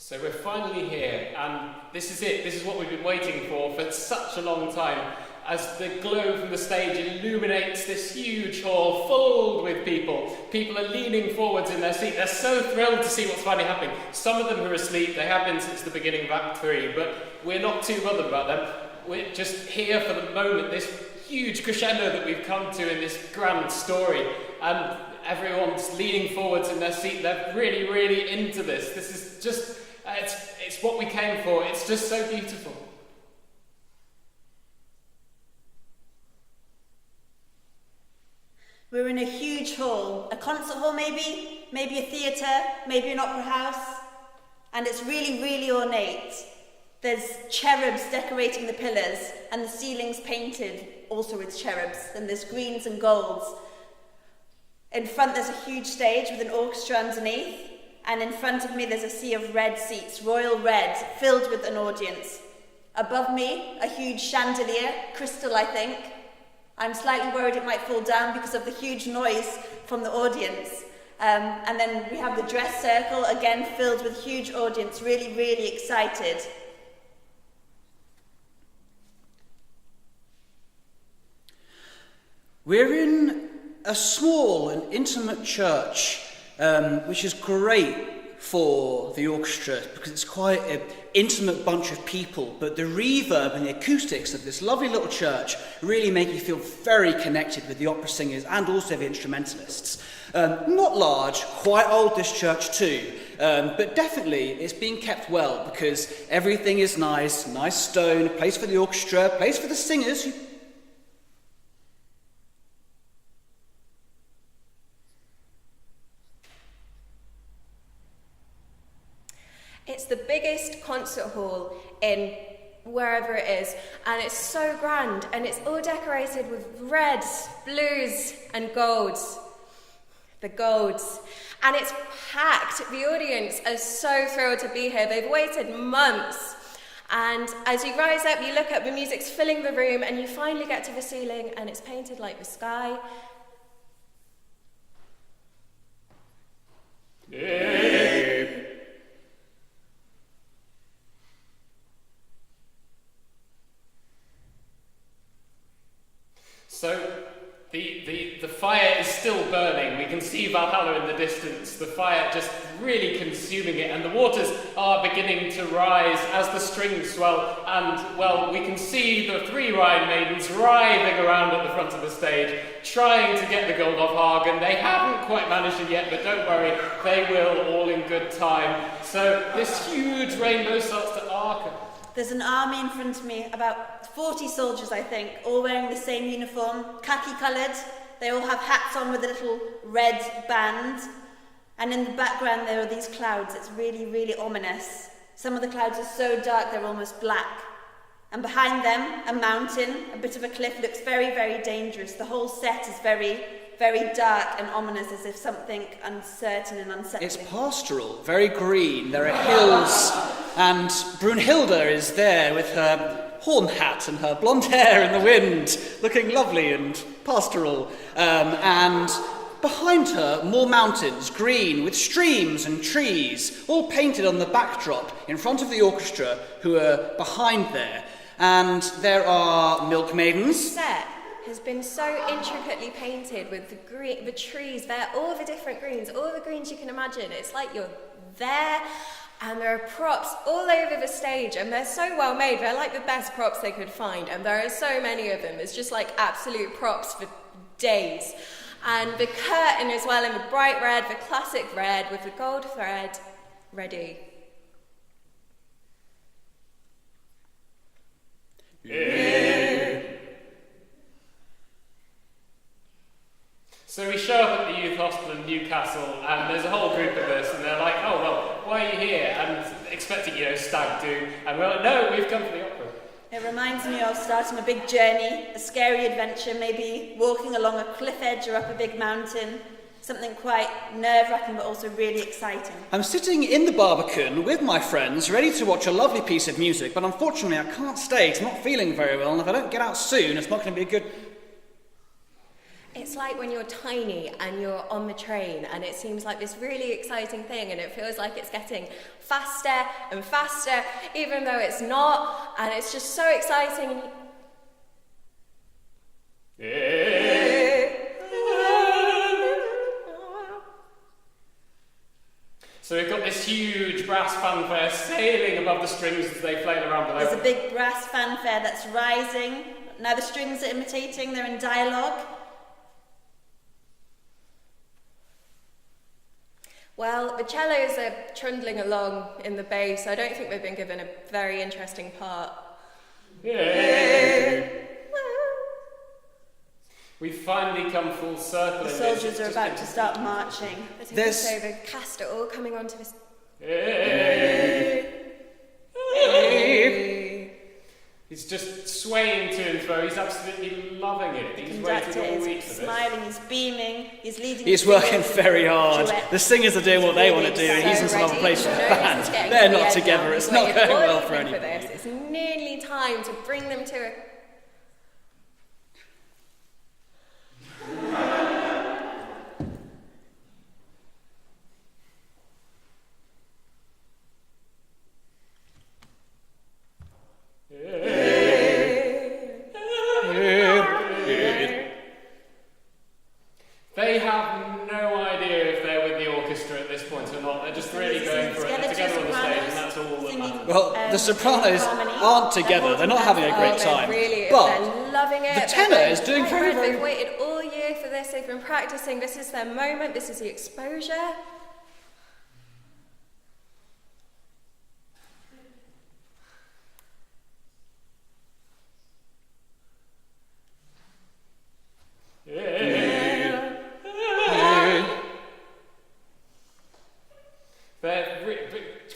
So we're finally here, and this is it. This is what we've been waiting for such a long time. As the glow from the stage illuminates this huge hall full with people. People are leaning forwards in their seat. They're so thrilled to see what's finally happening. Some of them are asleep. They have been since the beginning of Act 3, but we're not too bothered about them. We're just here for the moment, this huge crescendo that we've come to in this grand story. And everyone's leaning forwards in their seat. They're really, really into this. This is just, it's what we came for. It's just so beautiful. We're in a huge hall, a concert hall maybe a theatre, maybe an opera house, and it's really, really ornate. There's cherubs decorating the pillars, and the ceiling's painted also with cherubs, and there's greens and golds. In front there's a huge stage with an orchestra underneath, and in front of me there's a sea of red seats, royal red, filled with an audience. Above me, a huge chandelier, crystal I think. I'm slightly worried it might fall down because of the huge noise from the audience. And then we have the dress circle, again filled with huge audience, really, really excited. We're in a small and intimate church, which is great for the orchestra because it's quite an intimate bunch of people, but the reverb and the acoustics of this lovely little church really make you feel very connected with the opera singers and also the instrumentalists. Not large, quite old this church too, but definitely it's being kept well because everything is nice stone, a place for the orchestra, a place for the singers. It's the biggest concert hall in wherever it is, and it's so grand, and it's all decorated with reds, blues, and golds. The golds. And it's packed. The audience are so thrilled to be here. They've waited months. And as you rise up, you look up, the music's filling the room, and you finally get to the ceiling, and it's painted like the sky. So, the fire is still burning. We can see Valhalla in the distance, the fire just really consuming it, and the waters are beginning to rise as the strings swell, and, well, we can see the three Rhine maidens writhing around at the front of the stage, trying to get the gold off Hagen. They haven't quite managed it yet, but don't worry, they will, all in good time. So, this huge rainbow starts to arc. There's an army in front of me, about 40 soldiers I think, all wearing the same uniform, khaki coloured. They all have hats on with a little red band. And in the background there are these clouds. It's really, really ominous. Some of the clouds are so dark they're almost black. And behind them, a mountain, a bit of a cliff, looks very, very dangerous. The whole set is very, very dark and ominous, as if something uncertain and unsettling. It's pastoral, very green. There are hills, and Brunhilde is there with her horn hat and her blonde hair in the wind, looking lovely and pastoral. And behind her, more mountains, green, with streams and trees, all painted on the backdrop in front of the orchestra, who are behind there. And there are milk maidens. Set has been so intricately painted with the trees. They're all the different greens, all the greens you can imagine. It's like you're there, and there are props all over the stage, and they're so well made. They're like the best props they could find, and there are so many of them. It's just like absolute props for days. And the curtain as well in the bright red, the classic red with the gold thread, ready. Yeah. So we show up at the youth hospital in Newcastle, and there's a whole group of us, and they're like, oh, well, why are you here? And expecting, stag do. And we're like, no, we've come for the opera. It reminds me of starting a big journey, a scary adventure, maybe walking along a cliff edge or up a big mountain. Something quite nerve-wracking, but also really exciting. I'm sitting in the Barbican with my friends, ready to watch a lovely piece of music, but unfortunately I can't stay, 'cause I'm not feeling very well, and if I don't get out soon, it's not going to be a good... It's like when you're tiny and you're on the train and it seems like this really exciting thing and it feels like it's getting faster and faster even though it's not, and it's just so exciting. So we've got this huge brass fanfare sailing above the strings as they flail around below. There's a big brass fanfare that's rising. Now the strings are imitating, they're in dialogue. Well, the cellos are trundling along in the bass. I don't think they've been given a very interesting part. We've finally come full circle. The soldiers are about to start marching. I think so the cast are all coming onto this. He's just swaying to and fro. He's absolutely loving it. He's waited all week for this. He's smiling, he's beaming, he's leading. He's working very hard. The singers are doing what they want to do, and he's in some other place with the band. They're not together. It's not going well for anybody. It's nearly time to bring them to a... They have no idea if they're with the orchestra at this point or not. They're just really going for it. They're together on the stage, and that's all that matters. Well, the sopranos aren't together. They're not having a great time. But they're loving it. the tenor is doing very, very They've waited all year for this. They've been practicing. This is their moment. This is the exposure.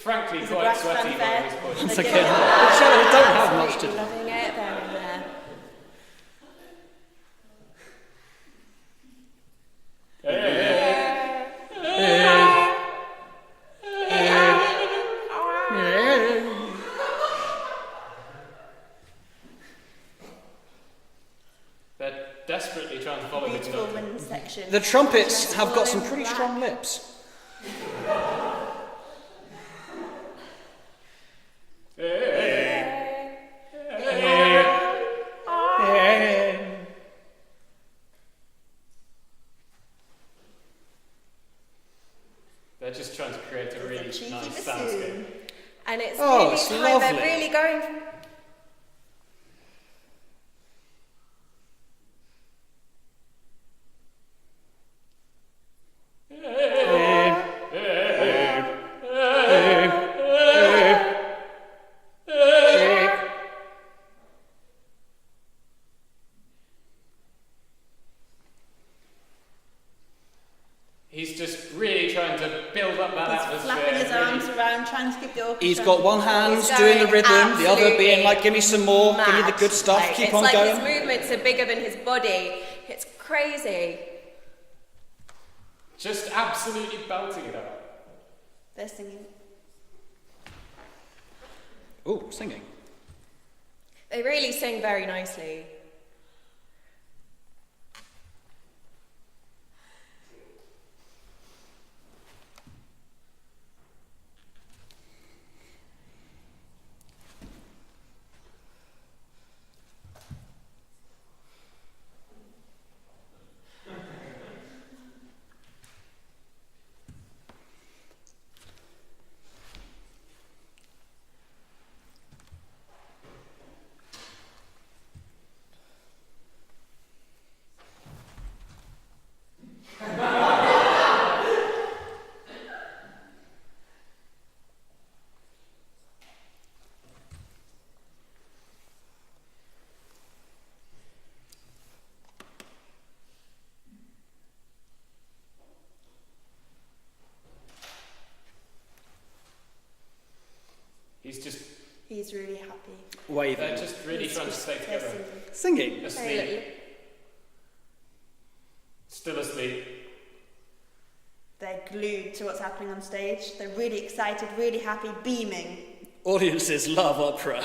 Frankly, quite sweaty by this point. Once again, the cellos don't have much to do. Loving it. They're in there. They're desperately trying to follow the Beautiful note. wind section. The trumpets have got some pretty strong lips. They're just trying to create a really cheeky nice bassoon. soundscape. And it's Oh, really it's time. lovely. They're really going. He's just really trying to build up that He's atmosphere. flapping his really. arms around, trying to keep the orchestra. He's got one hand He's doing the going rhythm, the other being absolutely like, give me some more, give me the mad. good stuff, Like, keep it's on like going. his movements are bigger than his body. It's crazy. Just absolutely belting it out. They're singing. Oh, singing. They really sing very nicely. He's really happy. Waving. They're just really trying to stay They're together. singing. Singing. Asleep. Still asleep. They're glued to what's happening on stage. They're really excited, really happy, beaming. Audiences love opera.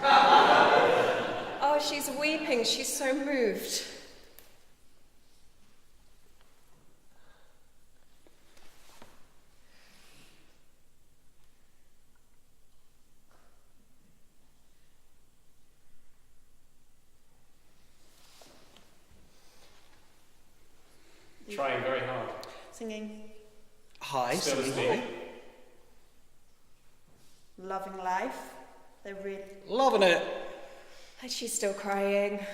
Oh, she's weeping. She's so moved. Singing High, Still singing asleep. high. Loving Life. They're really... Loving it. And she's still crying.